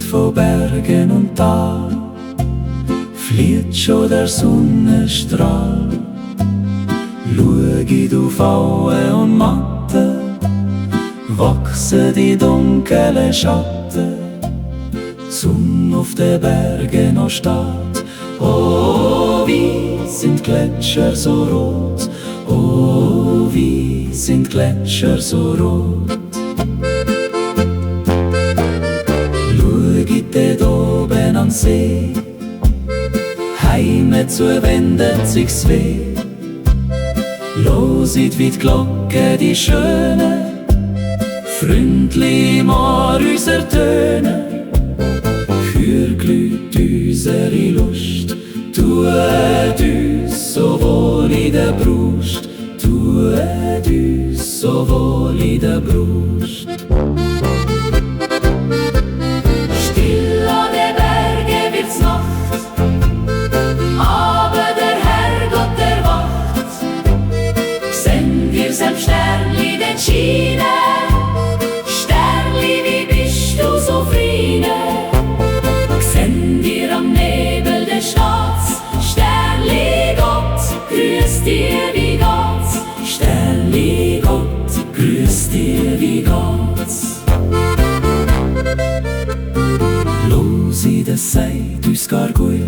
von Bergen und Tal, flieht schon der Sonnenstrahl. Schaut auf Auen und Matten, wachsen die dunklen Schatten. Die Sonne auf den Bergen noch steht. Oh, wie sind Gletscher so rot? Oh, wie sind Gletscher so rot? Schaut dort oben an den See, heime zu wendet sich's weh. Loset wie die Glocke die schönen, freundlich Morüser tönen. Für glüht unsere Lust, tuet uns so wohl in der Brust, tuet uns so wohl in der Brust. Still an den Bergen wird's Nacht, aber der Herrgott erwacht. Send wir selbst Sternli den Schiene, Sternli, wie bist du so friede? Send dir am Nebel des Staats, Sternli Gott, grüß dir, wie geht's? Sternli Gott, grüß dir, wie geht's? Losi, das sagt uns gar gut,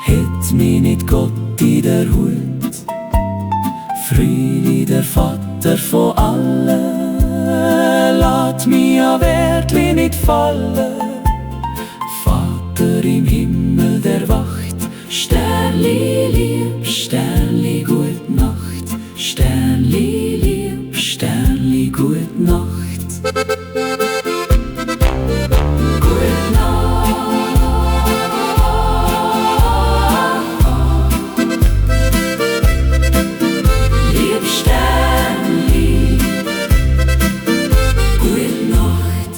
hätt mich nicht Gott in der Hut. Frühli, der Vater von allen, lasst mich an Wertli nicht fallen. Vater im Himmel, der wacht, Sternli lieb, Sternli gut Nacht, Sternli lieb, Sternli gut Nacht. Gut Nacht. Lieb Sternli, gut Nacht.